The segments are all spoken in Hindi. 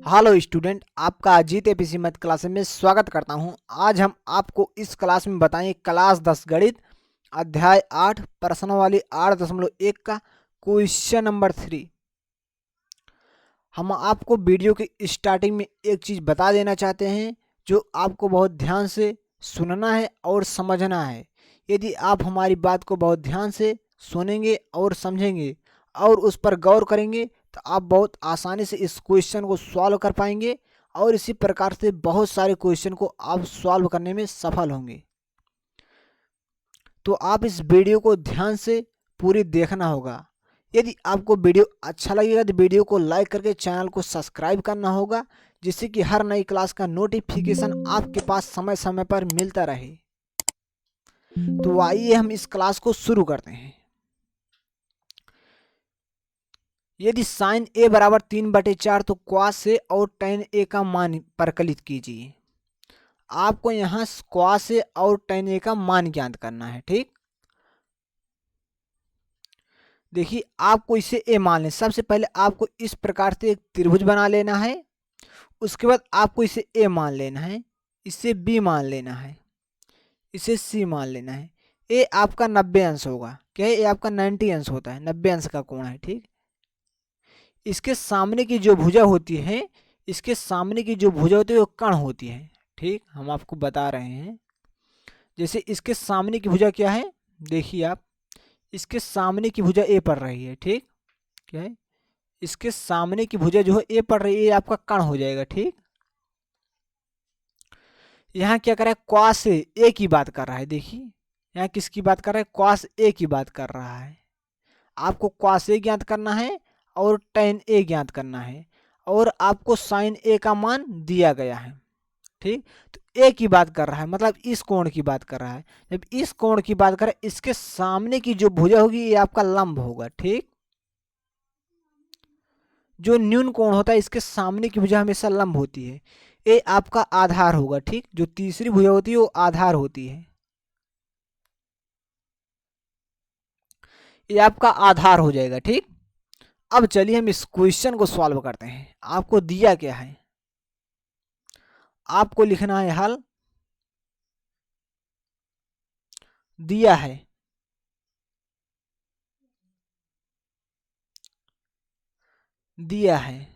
हेलो स्टूडेंट, आपका अजीत एपीसी मैथ क्लास में स्वागत करता हूं। आज हम आपको इस क्लास में बताएंगे क्लास 10 गणित अध्याय 8 प्रश्नावली 8.1 का क्वेश्चन नंबर 3। हम आपको वीडियो के स्टार्टिंग में एक चीज़ बता देना चाहते हैं जो आपको बहुत ध्यान से सुनना है और समझना है। यदि आप हमारी बात को बहुत ध्यान से सुनेंगे और समझेंगे और उस पर गौर करेंगे तो आप बहुत आसानी से इस क्वेश्चन को सॉल्व कर पाएंगे और इसी प्रकार से बहुत सारे क्वेश्चन को आप सॉल्व करने में सफल होंगे। तो आप इस वीडियो को ध्यान से पूरी देखना होगा। यदि आपको वीडियो अच्छा लगेगा तो वीडियो को लाइक करके चैनल को सब्सक्राइब करना होगा, जिससे कि हर नई क्लास का नोटिफिकेशन आपके पास समय समय पर मिलता रहे। तो आइए हम इस क्लास को शुरू करते हैं। यदि साइन ए बराबर 3/4 तो cos ए और tan ए का मान परिकलित कीजिए। आपको यहाँ cos ए और tan ए का मान ज्ञात करना है। ठीक, देखिए आपको इसे ए मान लें। सबसे पहले आपको इस प्रकार से एक त्रिभुज बना लेना है। उसके बाद आपको इसे ए मान लेना है, इसे बी मान लेना है, इसे सी मान लेना है। ए आपका 90 अंश होगा। क्या है? ए आपका 90 अंश होता है, 90 अंश का कोण है। ठीक, इसके सामने की जो भुजा होती है, इसके सामने की जो भुजा होती है वो कर्ण होती है। ठीक, हम आपको बता रहे हैं। जैसे इसके सामने की भुजा क्या है, देखिए आप, इसके सामने की भुजा ए पड़ रही है। ठीक, क्या है? इसके सामने की भुजा जो है ए पड़ रही है, ये आपका कर्ण हो जाएगा। ठीक, यहाँ क्या कर रहा है, cos ए की बात कर रहा है। देखिए यहाँ किसकी बात कर रहा है, cos ए की बात कर रहा है। आपको cos ए ज्ञात करना है और tan ए ज्ञात करना है और आपको sin ए का मान दिया गया है। ठीक, तो ए की बात कर रहा है, मतलब इस कोण की बात कर रहा है। जब इस कोण की बात कर रहा है, इसके सामने की जो भुजा होगी ये आपका लंब होगा। ठीक, जो न्यून कोण होता है इसके सामने की भुजा हमेशा लंब होती है। ए आपका आधार होगा। ठीक, जो तीसरी भुजा होती है वो आधार होती है, ये आपका आधार हो जाएगा। ठीक, अब चलिए हम इस क्वेश्चन को सॉल्व करते हैं। आपको दिया क्या है, आपको लिखना है हल। दिया है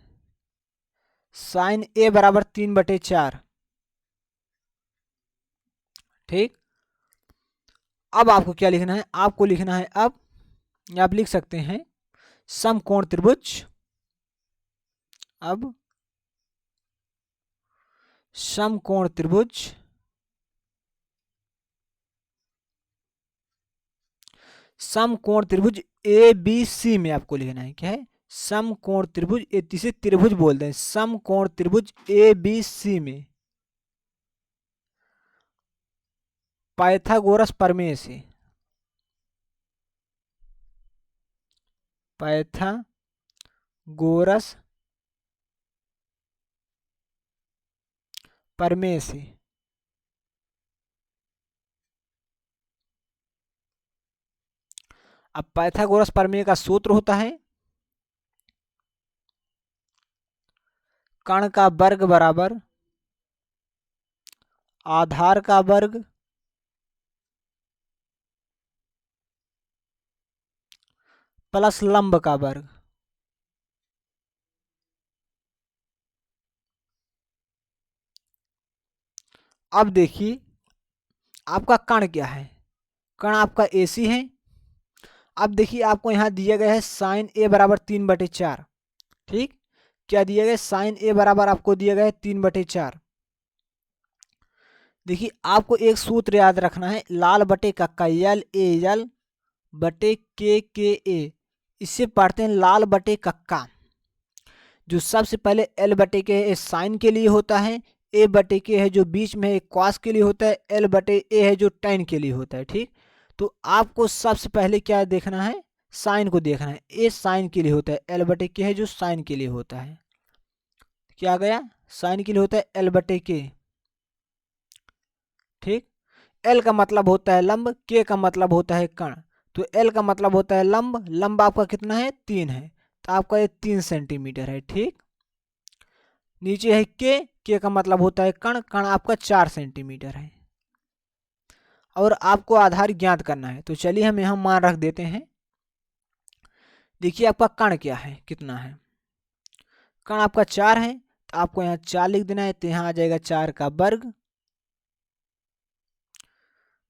साइन ए बराबर 3/4। ठीक, अब आपको क्या लिखना है, आपको लिखना है अब, आप लिख सकते हैं समकोण त्रिभुज। अब समकोण त्रिभुज ए बी सी में आपको लिखना है। क्या है? समकोण त्रिभुज, इसे त्रिभुज बोलते हैं। समकोण त्रिभुज ए बी सी में पाइथागोरस प्रमेय से, पाइथागोरस प्रमेय से अब पाइथागोरस प्रमेय का सूत्र होता है कर्ण का वर्ग बराबर आधार का वर्ग प्लस लंब का वर्ग। अब देखिए आपका कर्ण क्या है, कर्ण आपका AC है। अब देखिए आपको यहाँ दिया गया है साइन ए बराबर 3/4। ठीक, क्या दिया गया, साइन ए बराबर आपको दिया गया है 3/4। देखिए आपको एक सूत्र याद रखना है, लाल बटे कक्का, LAL बटे KA। इससे पढ़ते हैं लाल बटे कक्का। जो सबसे पहले L बटे के है साइन के लिए होता है, A बटे के है जो बीच में है कॉस के लिए होता है, L बटे A है जो tan के लिए होता है। ठीक, तो आपको सबसे पहले क्या देखना है, साइन को देखना है। A साइन के लिए होता है, L बटे के है जो साइन के लिए होता है। क्या गया, साइन के लिए होता है L बटे के। ठीक, L का मतलब होता है लंब, K का मतलब होता है कर्ण। तो L का मतलब होता है लंब, लंब आपका कितना है, 3 है, तो आपका ये 3 सेंटीमीटर है। ठीक, नीचे है के का मतलब होता है कण, कण आपका 4 सेंटीमीटर है और आपको आधार ज्ञात करना है। तो चलिए हम यहाँ मान रख देते हैं। देखिए आपका कण क्या है, कितना है, कण आपका 4 है तो आपको यहाँ 4 लिख देना है। तो यहाँ आ जाएगा 4 का वर्ग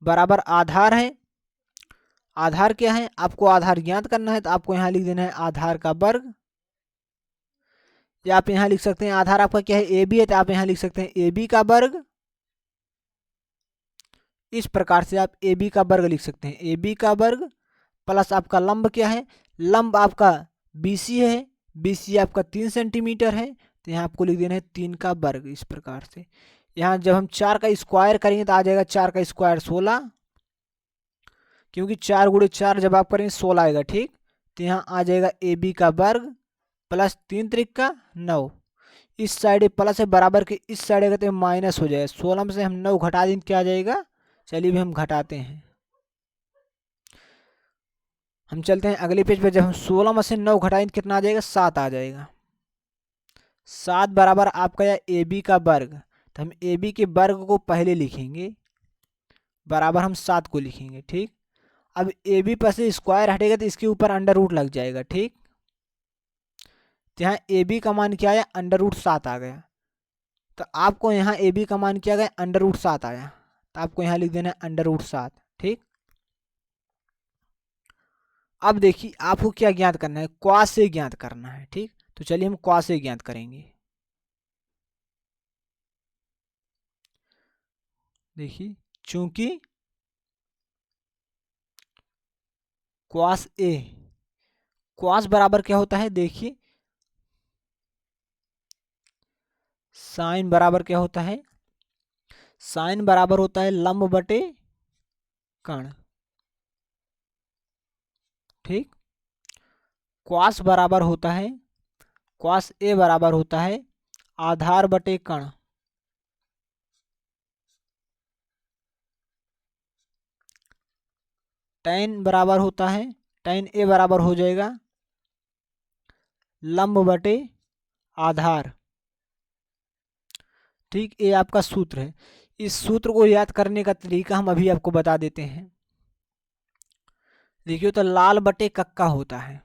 बराबर आधार है। आधार क्या है, आपको आधार ज्ञात करना है तो आपको यहाँ लिख देना है आधार का वर्ग, या आप यहाँ लिख सकते हैं आधार आपका क्या है ए बी है तो आप यहाँ लिख सकते हैं ए बी का वर्ग। इस प्रकार से आप ए बी का वर्ग लिख सकते हैं, ए बी का वर्ग प्लस आपका लंब क्या है, लंब आपका बी सी है, बी सी आपका 3 सेंटीमीटर है तो यहाँ आपको लिख देना है 3 का वर्ग। इस प्रकार से यहाँ जब हम 4 का स्क्वायर करेंगे तो आ जाएगा 4 का स्क्वायर 16, क्योंकि 4 गुणे 4 जब आप करेंगे 16 आएगा। ठीक, तो यहाँ आ जाएगा ए बी का वर्ग प्लस 3 त्रिक का 9, इस साइड प्लस है बराबर के इस साइड अगर तो माइनस हो जाएगा। 16 में से हम 9 घटा दें क्या आ जाएगा, चलिए भी हम घटाते हैं। हम चलते हैं अगले पेज पे। जब हम 16 में से 9 घटाएं कितना आ जाएगा, 7 आ जाएगा। 7 बराबर आपका या ए बी का वर्ग, तो हम ए बी के वर्ग को पहले लिखेंगे बराबर हम 7 को लिखेंगे। ठीक, अब ए बी पर से स्क्वायर हटेगा तो इसके ऊपर अंडर रूट लग जाएगा। ठीक, तो यहाँ ए बी का मान क्या आया, अंडर रूट 7 आ गया। तो आपको यहाँ ए बी का मान क्या गया, अंडर रूट 7 आया, तो आपको यहाँ लिख देना है अंडर रूट 7। ठीक, अब देखिए आपको क्या ज्ञात करना है, क्वास से ज्ञात करना है। ठीक, तो चलिए हम क्वास से ज्ञात करेंगे। देखिए चूंकि क्वास ए, क्वास बराबर क्या होता है, देखिए साइन बराबर क्या होता है, साइन बराबर होता है लंब बटे कण। ठीक, क्वास बराबर होता है, क्वास ए बराबर होता है आधार बटे कण। टैन बराबर होता है, टैन ए बराबर हो जाएगा लंब बटे आधार। ठीक, ये आपका सूत्र है। इस सूत्र को याद करने का तरीका हम अभी आपको बता देते हैं। देखिए तो लाल बटे कक्का होता है,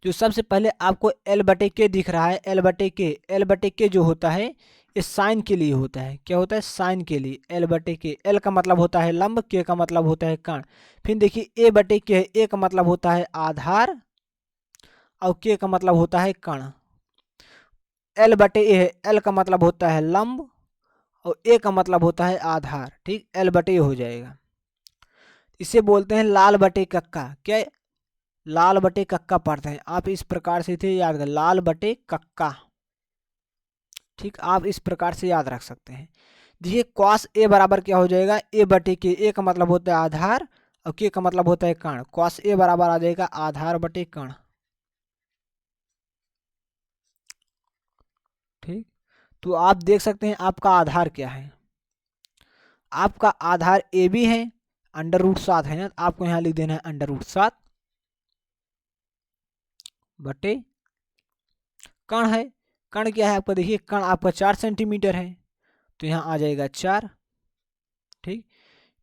जो सबसे पहले आपको एल बटे के दिख रहा है, एल बटे के, एल बटे के जो होता है ये साइन के लिए होता है। क्या होता है, साइन के लिए। एल बटे के, एल का मतलब होता है लंब, के का मतलब होता है कण। फिर देखिए ए बटे के है, ए का मतलब होता है आधार और के का मतलब होता है कण। एल बटे ए है, एल का मतलब होता है लंब और ए का मतलब होता है आधार। ठीक, एल बटे ए हो जाएगा। इसे बोलते हैं लाल बटे कक्का। क्या, लाल बटे कक्का पढ़ते हैं आप, इस प्रकार से थे याद कर, लाल बटे कक्का। ठीक, आप इस प्रकार से याद रख सकते हैं। देखिए क्वास ए बराबर क्या हो जाएगा, ए बटे के, ए का मतलब होता है आधार और के का मतलब होता है कण। क्वास ए बराबर आ जाएगा आधार बटे कण। ठीक, तो आप देख सकते हैं आपका आधार क्या है, आपका आधार ए बी है, अंडर रूट 7 है ना, आपको यहाँ लिख देना है अंडर रूट 7 बटे कण है। कण क्या है आपका, देखिए कण आपका 4 सेंटीमीटर है तो यहाँ आ जाएगा 4। ठीक,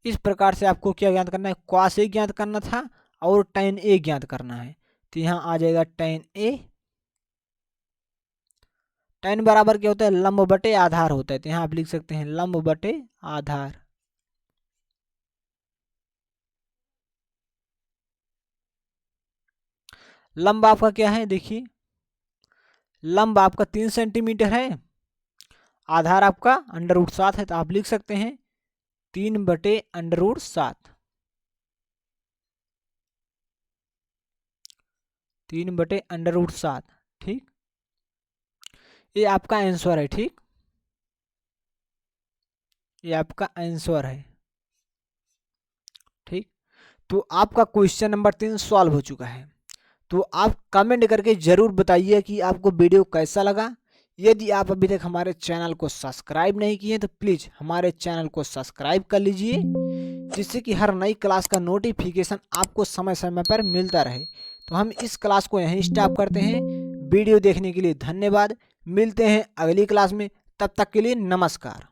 इस प्रकार से आपको क्या ज्ञात करना है, क्वास ए ज्ञात करना था और टैन ए ज्ञात करना है। तो यहाँ आ जाएगा टैन ए। टैन बराबर क्या होता है, लंब बटे आधार होता है, तो यहाँ आप लिख सकते हैं लंब बटे आधार। लंब आपका क्या है, देखिए लंब आपका 3 सेंटीमीटर है, आधार आपका अंडर रूट 7 है, तो आप लिख सकते हैं 3 बटे अंडर रूट 7, 3 बटे अंडर रूट 7। ठीक, ये आपका आंसर है। ठीक, ये आपका आंसर है। ठीक, तो आपका क्वेश्चन नंबर 3 सॉल्व हो चुका है। तो आप कमेंट करके ज़रूर बताइए कि आपको वीडियो कैसा लगा। यदि आप अभी तक हमारे चैनल को सब्सक्राइब नहीं किए तो प्लीज़ हमारे चैनल को सब्सक्राइब कर लीजिए, जिससे कि हर नई क्लास का नोटिफिकेशन आपको समय समय पर मिलता रहे। तो हम इस क्लास को यहीं स्टॉप करते हैं। वीडियो देखने के लिए धन्यवाद। मिलते हैं अगली क्लास में, तब तक के लिए नमस्कार।